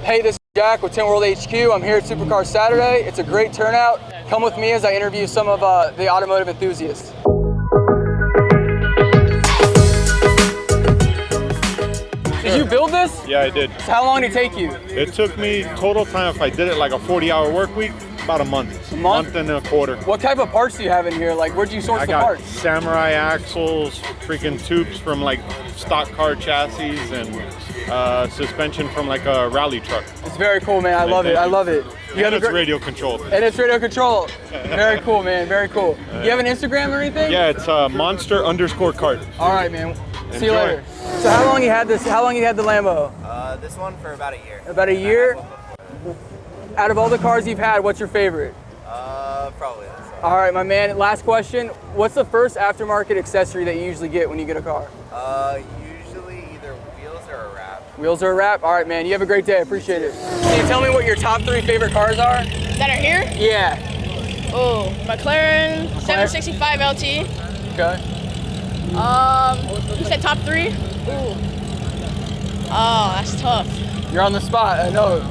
Hey, this is Jack with Tint World HQ. I'm here at Supercar Saturday. It's a great turnout. Come with me as I interview some of the automotive enthusiasts. Did you build this? Yeah, I did. So how long did it take you? It took me total time, if I did it like a 40-hour work week, about a month. A month? And a quarter. What type of parts do you have in here? Like, where'd you source the parts? Samurai axles, freaking tubes from like stock car chassis, and suspension from like a rally truck. It's very cool, man. I love it. I love it. And it's radio controlled. And it's radio controlled. Very cool, man. Very cool. You have an Instagram or anything? Yeah, it's monster_cart. All right, man. See you later. So how long you had this? How long you had the Lambo? This one for about a year. About a year? Out of all the cars you've had, what's your favorite? Probably this one. All right, my man. Last question. What's the first aftermarket accessory that you usually get when you get a car? Usually either wheels or a wrap. Wheels or a wrap? All right, man. You have a great day. I appreciate it. Can you tell me what your top 3 favorite cars are? That are here? Yeah. Oh, McLaren 765 LT. Okay. You said top 3? Ooh. Oh, that's tough. You're on the spot. I know.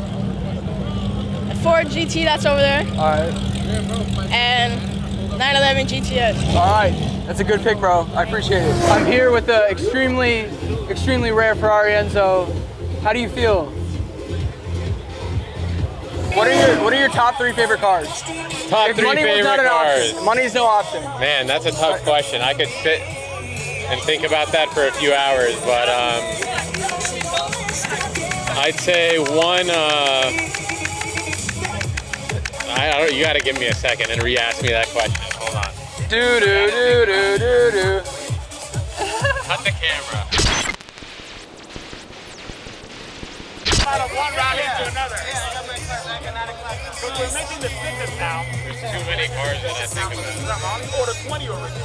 Ford GT, that's over there. All right. And 911 GTS. All right. That's a good pick, bro. I appreciate it. I'm here with the extremely rare Ferrari Enzo. How do you feel? What are your top 3 favorite cars? Top 3 favorite cars. Option. Money's no option. Man, that's a tough question. I could sit and think about that for a few hours, but I'd say one. You got to give me a second and re-ask me that question. Hold on. Do. Cut the camera. Out of one rally to another. But we're making the fitness now. There's too many cars that I think about. I only ordered 20 already.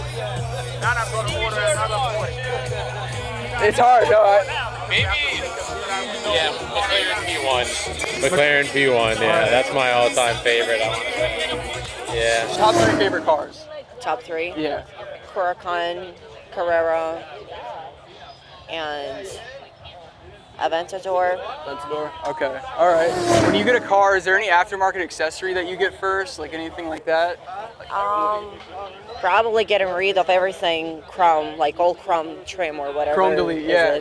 Now I'm going to order another 40. It's hard, no. Maybe. Yeah, McLaren P1. McLaren P1, yeah, that's my all-time favorite. I want to say. Yeah. Top 3 favorite cars. Top 3? Yeah. Huracan, Carrera, and Aventador. Aventador. Okay. All right. When you get a car, is there any aftermarket accessory that you get first, like anything like that? Probably getting rid of everything chrome, like old chrome trim or whatever. Chrome delete, yeah.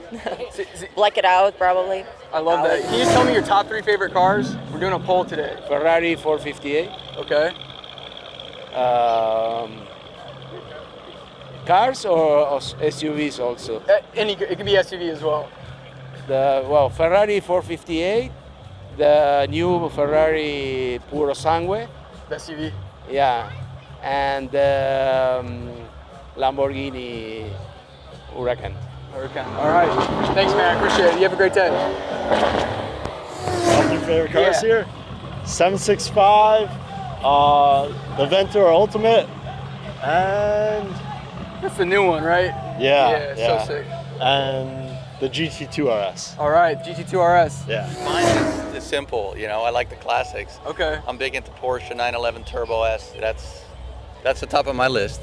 Black it out, probably. I love that. Can you just tell me your top 3 favorite cars? We're doing a poll today. Ferrari 458. Okay. Cars or SUVs also? It can be SUV as well. Ferrari 458, the new Ferrari Puro Sangue. The SUV? Yeah, and Lamborghini Huracan. All right. Thanks, man. I appreciate it. You have a great day. Top 3 favorite cars here? 765, the Ventura Ultimate, and that's the new one, right? Yeah. So sick. And the GT2 RS. All right, GT2 RS. Yeah. Mine is simple, you know, I like the classics. Okay. I'm big into Porsche 911 Turbo S. That's the top of my list.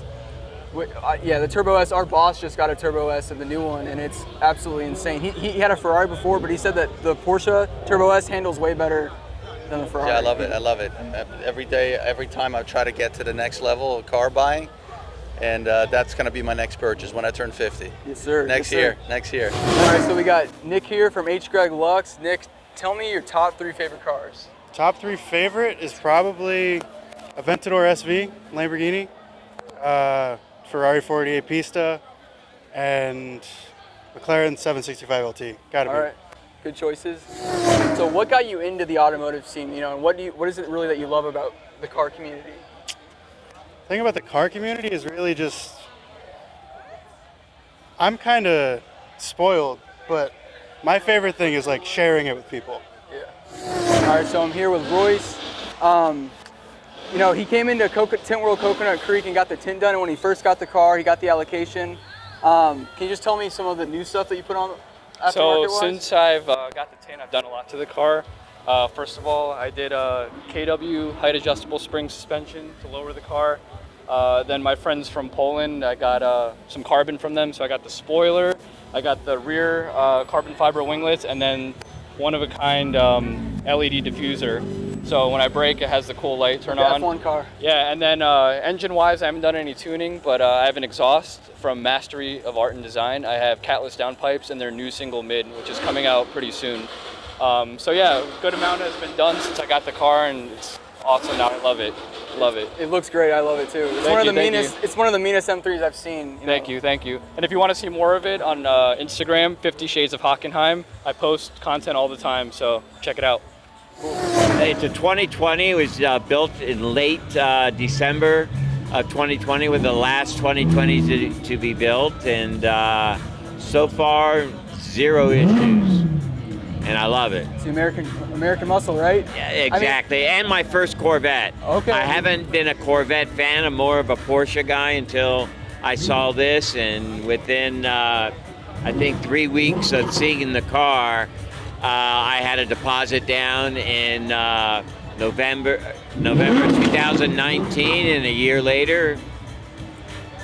Yeah, the Turbo S, our boss just got a Turbo S and the new one, and it's absolutely insane. He had a Ferrari before, but he said that the Porsche Turbo S handles way better than the Ferrari. Yeah, I love it. I love it. Every day, every time I try to get to the next level of car buying, and that's going to be my next purchase when I turn 50. Yes, sir. Next year. All right, so we got Nick here from H. Greg Lux. Nick, tell me your top 3 favorite cars. Top 3 favorite is probably Aventador SV, Lamborghini, Ferrari 488 Pista, and McLaren 765 LT. Gotta be. All right, good choices. So what got you into the automotive scene, you know, and what is it really that you love about the car community? The thing about the car community is really just, I'm kind of spoiled, but my favorite thing is like sharing it with people. Yeah. All right, so I'm here with Royce. You know, he came into Tint World Coconut Creek and got the tint done, and when he first got the car, he got the allocation. Can you just tell me some of the new stuff that you put on aftermarket-wise? So since I've got the tint, I've done a lot to the car. First of all, I did a KW height adjustable spring suspension to lower the car. Then my friends from Poland, I got some carbon from them, so I got the spoiler, I got the rear carbon fiber winglets, and then one of a kind LED diffuser. So when I brake, it has the cool light turn on. F1 car. Yeah, and then engine-wise, I haven't done any tuning, but I have an exhaust from Mastery of Art and Design. I have catless downpipes and their new single mid, which is coming out pretty soon. So yeah, a good amount has been done since I got the car, and it's awesome now. I love it. Love it. It looks great. I love it too. It's one of the meanest M3s I've seen. Thank you. And if you want to see more of it on Instagram, 50 Shades of Hockenheim. I post content all the time, so check it out. It's a 2020. It was built in late December of 2020, with the last 2020 to be built, and so far 0 issues, and I love it. It's the American muscle, right? Yeah, exactly. And my first Corvette. Okay. I haven't been a Corvette fan. I'm more of a Porsche guy until I saw this, and within I think 3 weeks of seeing the car, I had a deposit down in November 2019, and a year later,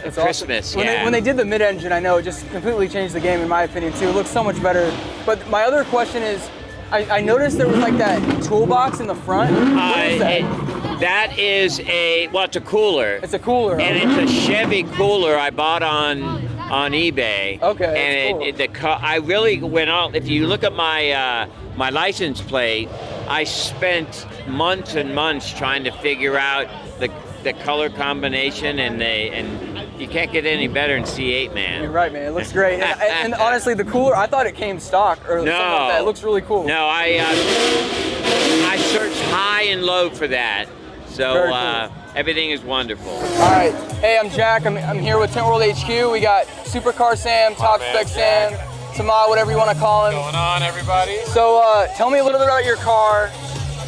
It's Christmas. awesome. When they did the mid-engine, I know it just completely changed the game in my opinion too. It looks so much better. But my other question is, I noticed there was like that toolbox in the front. What is that? That is it's a cooler. It's a cooler. And it's a Chevy cooler I bought on eBay. Okay. And I really went out. If you look at my my license plate, I spent months and months trying to figure out the color combination, and you can't get any better in C8, man. You're right, man. It looks great. And honestly, the cooler, I thought it came stock or something like that. It looks really cool. No, I searched high and low for that. So cool. everything is wonderful. All right. Hey, I'm Jack. I'm here with Tint World HQ. We got Supercar Sam, Top Spec Sam, Tama, whatever you want to call him. What's going on, everybody? So tell me a little bit about your car.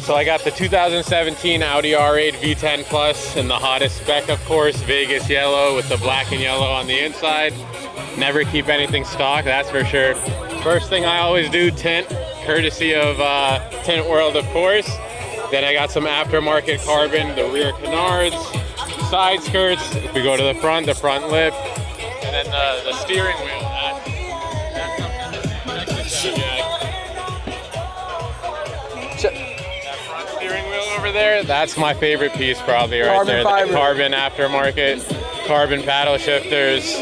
So I got the 2017 Audi R8 V10 Plus in the hottest spec, of course, Vegas yellow with the black and yellow on the inside. Never keep anything stock, that's for sure. First thing I always do, tint, courtesy of Tint World, of course. Then I got some aftermarket carbon, the rear canards, side skirts. If we go to the front lip, and then the steering wheel. Over there, that's my favorite piece probably right there. The carbon aftermarket, carbon paddle shifters,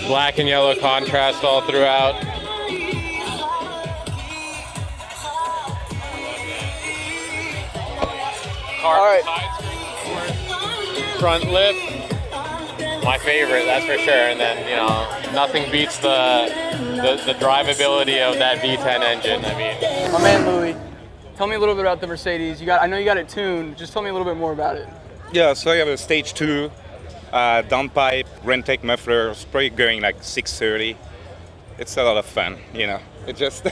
black and yellow contrast all throughout. Carbon front lip, my favorite, that's for sure. And then, you know, nothing beats the drivability of that V10 engine. I mean, my man Louis. Tell me a little bit about the Mercedes. I know you got it tuned. Just tell me a little bit more about it. Yeah, so I have a stage 2, downpipe, Rentec muffler, probably going like 630. It's a lot of fun, you know. It just,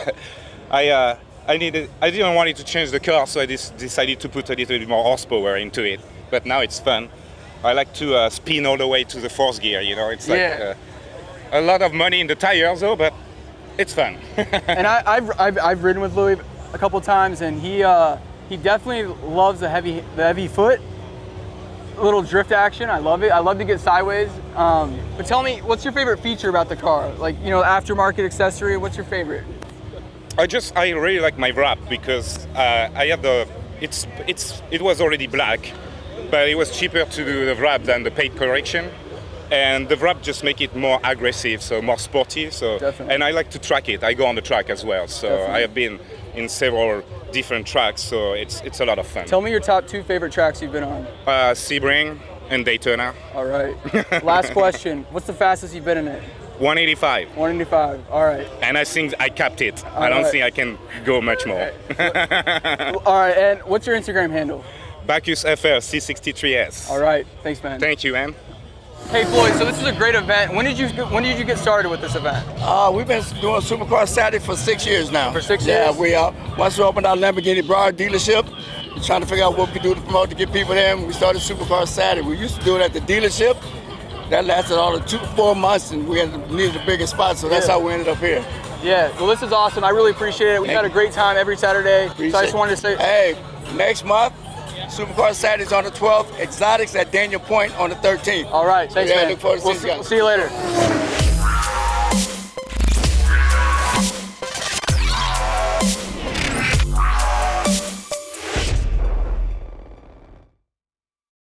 I didn't want it to change the car, so I decided to put a little bit more horsepower into it. But now it's fun. I like to spin all the way to the 4th gear, you know. It's like a lot of money in the tires, though, but it's fun. And I've ridden with Louis a couple times, and he definitely loves the heavy foot, a little drift action. I love it. I love to get sideways. But tell me, what's your favorite feature about the car? Like, you know, aftermarket accessory. What's your favorite? I really like my wrap because I have it was already black, but it was cheaper to do the wrap than the paint correction. And the wrap just make it more aggressive, so more sporty. So, and I like to track it. I go on the track as well. So I have been in several different tracks, so it's a lot of fun. Tell me your top 2 favorite tracks you've been on. Sebring and Daytona. All right. Last question. What's the fastest you've been in it? 185. 185. All right. And I think I capped it. I don't think I can go much more. All right. And what's your Instagram handle? Bacchus FR C63S. All right. Thanks, man. Thank you, man. Hey Floyd, so this is a great event. When did you get started with this event? We've been doing Supercar Saturday for 6 years now. For 6 years? Yeah, once we opened our Lamborghini Broward dealership, we're trying to figure out what we could do to promote to get people there. And we started Supercar Saturday. We used to do it at the dealership. That lasted all of 2 to 4 months, and we needed a bigger spot, so that's how we ended up here. Yeah, well, this is awesome. I really appreciate it. We've had a great time every Saturday. So I just wanted to say, hey, next month, Supercar Saturdays on the 12th, Exotics at Daniel Point on the 13th. All right, thanks, man. Look forward to seeing you guys. We'll see you later.